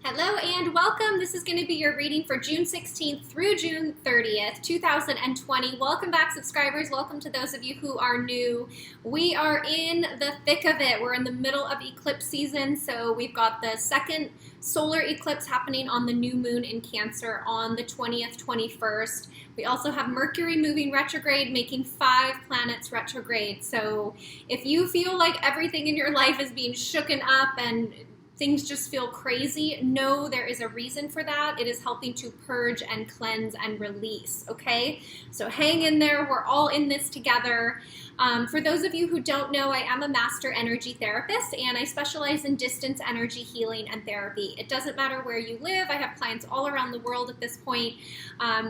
Hello and welcome. This is going to be your reading for June 16th through June 30th, 2020. Welcome back, subscribers. Welcome to those of you who are new. We are in the thick of it. We're in the middle of eclipse season, so we've got the second solar eclipse happening on the new moon in Cancer on the 20th, 21st. We also have Mercury moving retrograde, making 5 planets retrograde. So if you feel like everything in your life is being shooken up and things just feel crazy, know there is a reason for that. It is helping to purge and cleanse and release, okay? So hang in there. We're all in this together. For those of you who don't know, I am a master energy therapist and I specialize in distance energy healing and therapy. It doesn't matter where you live. I have clients all around the world at this point,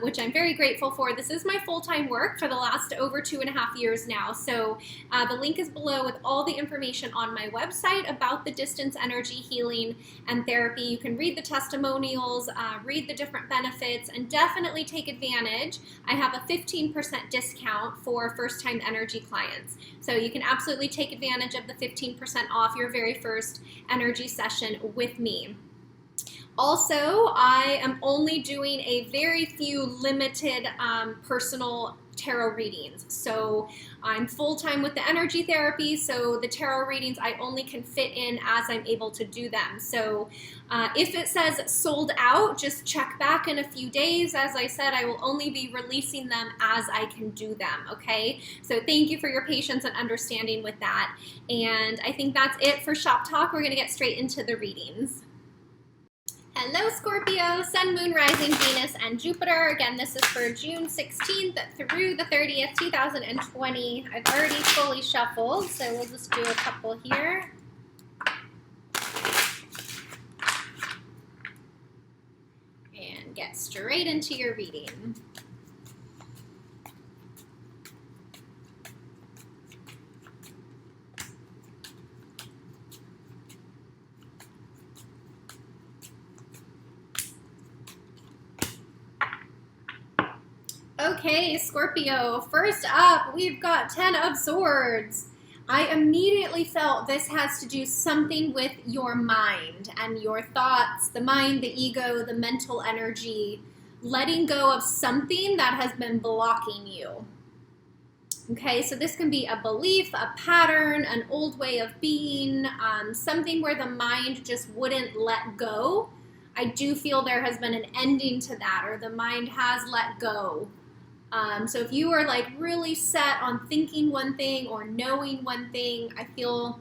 which I'm very grateful for. This is my full-time work for the last over 2.5 years now. So the link is below with all the information on my website about the distance energy healing and therapy. You can read the testimonials, read the different benefits, and definitely take advantage. I have a 15% discount for first-time energy clients. So you can absolutely take advantage of the 15% off your very first energy session with me. Also, I am only doing a very few limited personal tarot readings. So I'm full-time with the energy therapy, so the tarot readings I only can fit in as I'm able to do them. So if it says sold out, just check back in a few days. As I said, I will only be releasing them as I can do them, okay? So thank you for your patience and understanding with that. And I think that's it for Shop Talk. We're gonna get straight into the readings. Hello Scorpio, Sun, Moon, Rising, Venus, and Jupiter. Again, this is for June 16th through the 30th, 2020. I've already fully shuffled, so we'll just do a couple here. And get straight into your reading. Okay, Scorpio, first up, we've got 10 of Swords. I immediately felt this has to do something with your mind and your thoughts, the mind, the ego, the mental energy, letting go of something that has been blocking you. Okay, so this can be a belief, a pattern, an old way of being, something where the mind just wouldn't let go. I do feel there has been an ending to that, or the mind has let go. So if you are like really set on thinking one thing or knowing one thing, I feel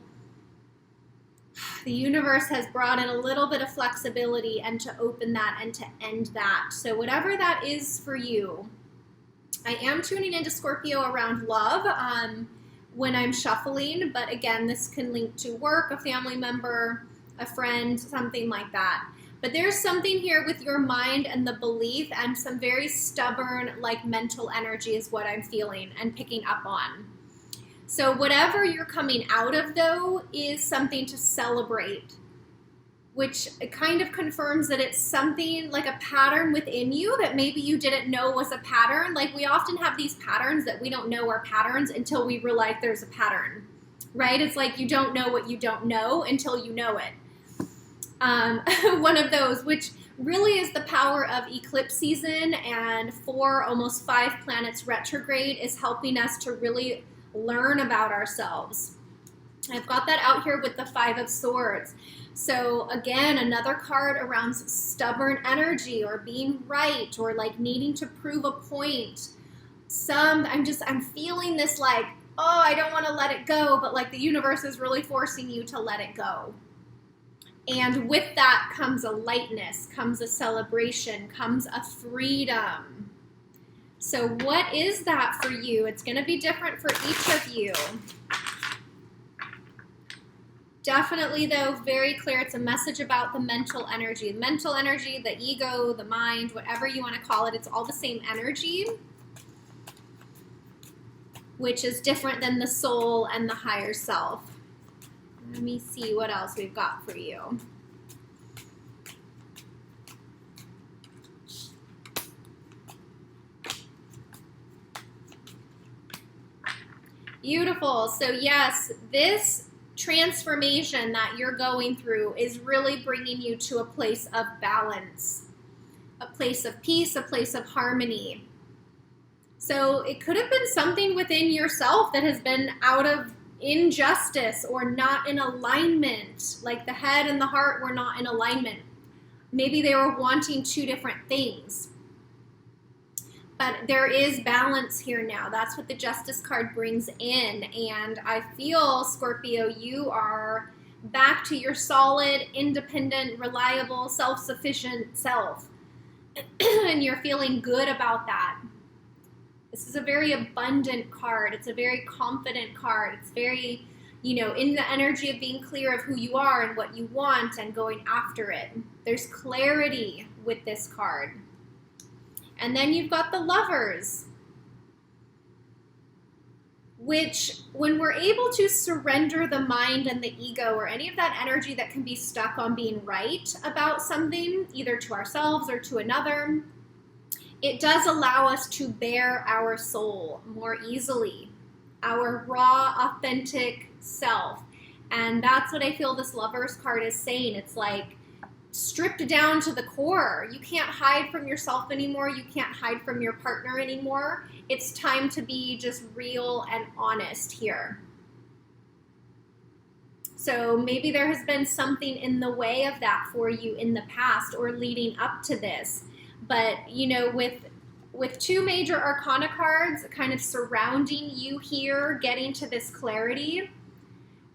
the universe has brought in a little bit of flexibility and to open that and to end that. So whatever that is for you, I am tuning into Scorpio around love when I'm shuffling, but again, this can link to work, a family member, a friend, something like that. But there's something here with your mind and the belief and some very stubborn, like mental energy is what I'm feeling and picking up on. So whatever you're coming out of though is something to celebrate, which kind of confirms that it's something like a pattern within you that maybe you didn't know was a pattern. Like we often have these patterns that we don't know are patterns until we realize there's a pattern, right? It's like you don't know what you don't know until you know it. One of those, which really is the power of eclipse season, and almost 5 planets retrograde is helping us to really learn about ourselves. I've got that out here with the 5 of Swords. So again, another card around stubborn energy or being right or like needing to prove a point. I'm feeling this like, oh, I don't want to let it go, but like the universe is really forcing you to let it go. And with that comes a lightness, comes a celebration, comes a freedom. So what is that for you? It's going to be different for each of you. Definitely, though, very clear. It's a message about the mental energy. The mental energy, the ego, the mind, whatever you want to call it, it's all the same energy, which is different than the soul and the higher self. Let me see what else we've got for you. Beautiful. So yes, this transformation that you're going through is really bringing you to a place of balance, a place of peace, a place of harmony. So it could have been something within yourself that has been out of injustice or not in alignment, like the head and the heart were not in alignment. Maybe they were wanting two different things. But there is balance here now. That's what the Justice card brings in. And I feel, Scorpio, you are back to your solid, independent, reliable, self-sufficient self. And you're feeling good about that. This is a very abundant card. It's a very confident card. It's very, in the energy of being clear of who you are and what you want and going after it. There's clarity with this card. And then you've got the Lovers, which when we're able to surrender the mind and the ego or any of that energy that can be stuck on being right about something, either to ourselves or to another, it does allow us to bear our soul more easily, our raw, authentic self. And that's what I feel this Lovers card is saying. It's like stripped down to the core. You can't hide from yourself anymore. You can't hide from your partner anymore. It's time to be just real and honest here. So maybe there has been something in the way of that for you in the past or leading up to this. But, with two major arcana cards kind of surrounding you here, getting to this clarity,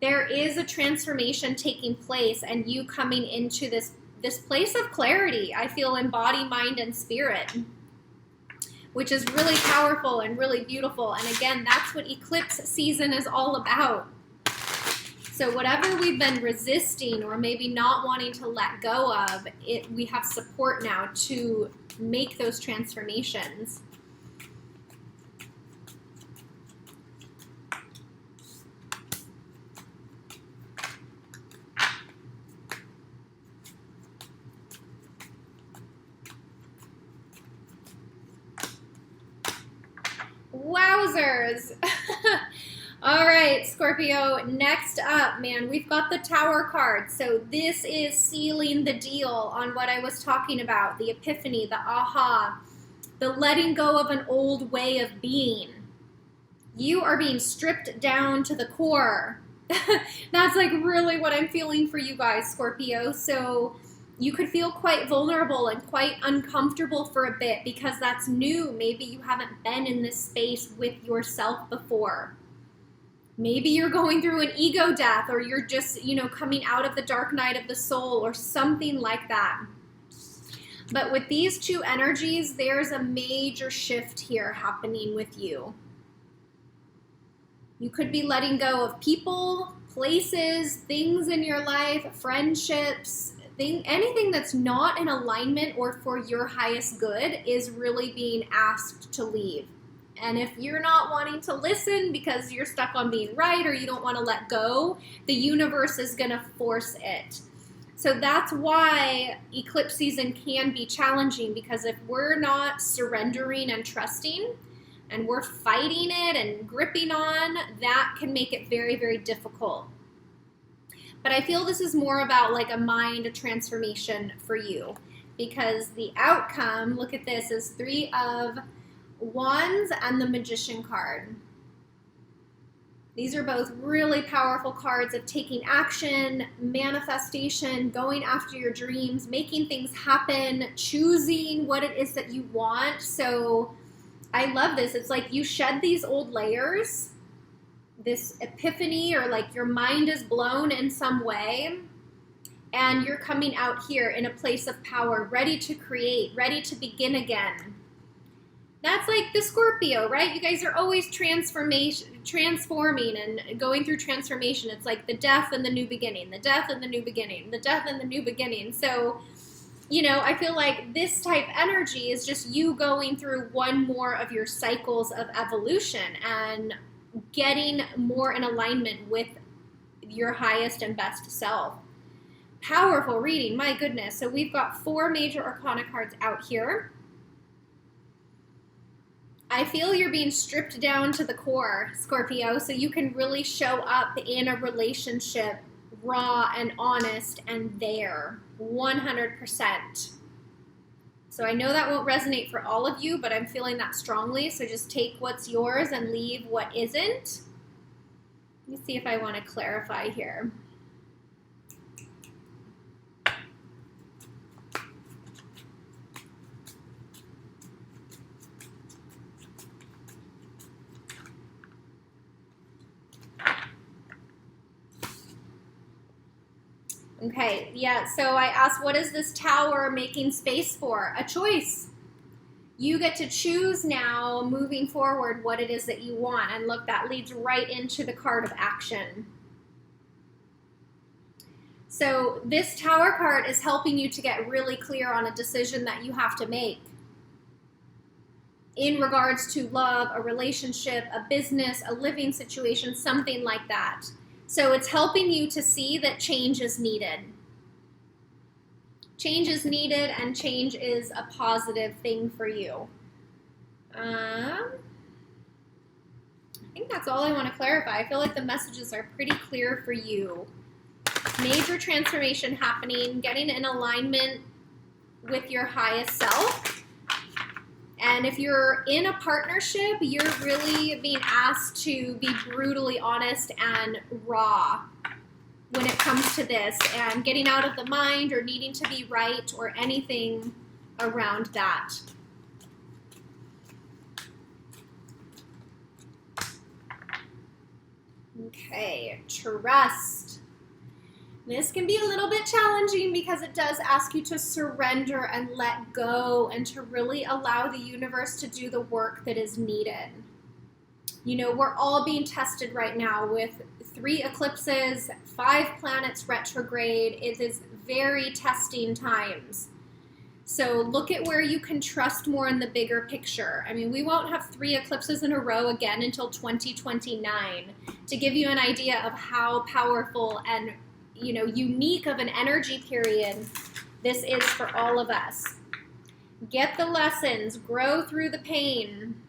there is a transformation taking place and you coming into this place of clarity, I feel, in body, mind, and spirit, which is really powerful and really beautiful. And again, that's what eclipse season is all about. So whatever we've been resisting or maybe not wanting to let go of, we have support now to make those transformations. Wowzers. All right, Scorpio, next up, man, we've got the Tower card. So this is sealing the deal on what I was talking about, the epiphany, the aha, the letting go of an old way of being. You are being stripped down to the core. That's like really what I'm feeling for you guys, Scorpio. So you could feel quite vulnerable and quite uncomfortable for a bit because that's new. Maybe you haven't been in this space with yourself before. Maybe you're going through an ego death or you're just, coming out of the dark night of the soul or something like that. But with these two energies, there's a major shift here happening with you. You could be letting go of people, places, things in your life, friendships, anything that's not in alignment or for your highest good is really being asked to leave. And if you're not wanting to listen because you're stuck on being right or you don't want to let go, the universe is going to force it. So that's why eclipse season can be challenging, because if we're not surrendering and trusting and we're fighting it and gripping on, that can make it very, very difficult. But I feel this is more about like a mind transformation for you, because the outcome, look at this, is 3 of Wands and the Magician card. These are both really powerful cards of taking action, manifestation, going after your dreams, making things happen, choosing what it is that you want. So I love this. It's like you shed these old layers, this epiphany, or like your mind is blown in some way, and you're coming out here in a place of power, ready to create, ready to begin again. That's like the Scorpio, right? You guys are always transforming and going through transformation. It's like the death and the new beginning, the death and the new beginning, the death and the new beginning. So, I feel like this type energy is just you going through one more of your cycles of evolution and getting more in alignment with your highest and best self. Powerful reading, my goodness. So we've got 4 major arcana cards out here. I feel you're being stripped down to the core, Scorpio, so you can really show up in a relationship raw and honest and there, 100%. So I know that won't resonate for all of you, but I'm feeling that strongly, so just take what's yours and leave what isn't. Let me see if I want to clarify here. Okay, yeah, so I asked, what is this tower making space for? A choice. You get to choose now, moving forward, what it is that you want. And look, that leads right into the card of action. So this tower card is helping you to get really clear on a decision that you have to make in regards to love, a relationship, a business, a living situation, something like that. So it's helping you to see that change is needed. Change is needed, and change is a positive thing for you. I think that's all I want to clarify. I feel like the messages are pretty clear for you. Major transformation happening, getting in alignment with your highest self. And if you're in a partnership, you're really being asked to be brutally honest and raw when it comes to this, and getting out of the mind or needing to be right or anything around that. Okay, trust. This can be a little bit challenging because it does ask you to surrender and let go and to really allow the universe to do the work that is needed. You know, we're all being tested right now with 3 eclipses, 5 planets retrograde. It is very testing times. So look at where you can trust more in the bigger picture. I mean, we won't have 3 eclipses in a row again until 2029. To give you an idea of how powerful and unique of an energy period this is for all of us. Get the lessons, grow through the pain.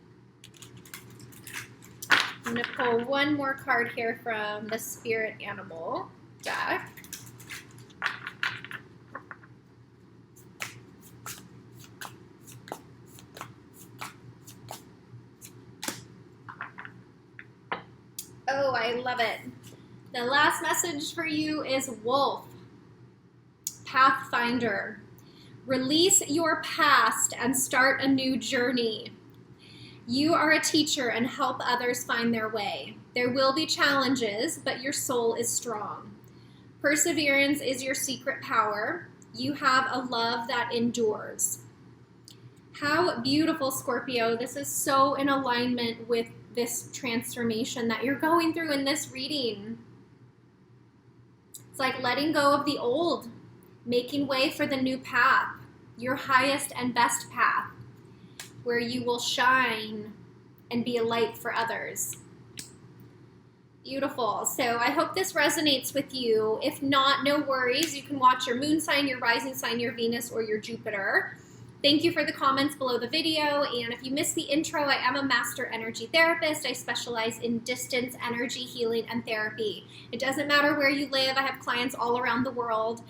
I'm going to pull one more card here from the Spirit Animal deck. Oh, I love it. The last message for you is Wolf, Pathfinder. Release your past and start a new journey. You are a teacher and help others find their way. There will be challenges, but your soul is strong. Perseverance is your secret power. You have a love that endures. How beautiful, Scorpio. This is so in alignment with this transformation that you're going through in this reading. It's like letting go of the old, making way for the new path, your highest and best path, where you will shine and be a light for others. Beautiful. So I hope this resonates with you. If not, no worries. You can watch your moon sign, your rising sign, your Venus, or your Jupiter. Thank you for the comments below the video, and if you missed the intro, I am a master energy therapist. I specialize in distance energy healing and therapy. It doesn't matter where you live. I have clients all around the world.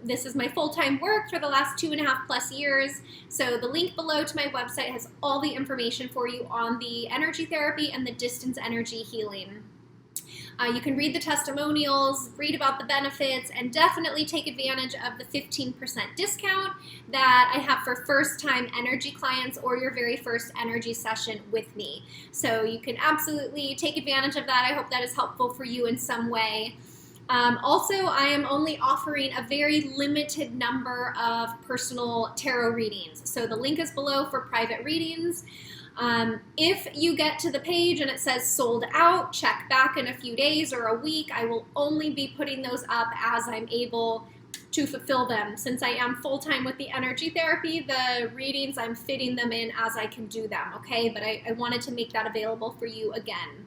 This is my full-time work for the last 2.5+ years, so the link below to my website has all the information for you on the energy therapy and the distance energy healing. You can read the testimonials, read about the benefits, and definitely take advantage of the 15% discount that I have for first-time energy clients or your very first energy session with me. So you can absolutely take advantage of that. I hope that is helpful for you in some way. Also, I am only offering a very limited number of personal tarot readings. So the link is below for private readings. If you get to the page and it says sold out, check back in a few days or a week. I will only be putting those up as I'm able to fulfill them. Since I am full-time with the energy therapy, the readings, I'm fitting them in as I can do them, okay? But I wanted to make that available for you again.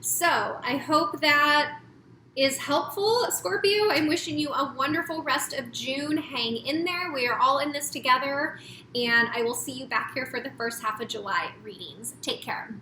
So I hope that is helpful, Scorpio. I'm wishing you a wonderful rest of June. Hang in there. We are all in this together, and I will see you back here for the first half of July readings. Take care.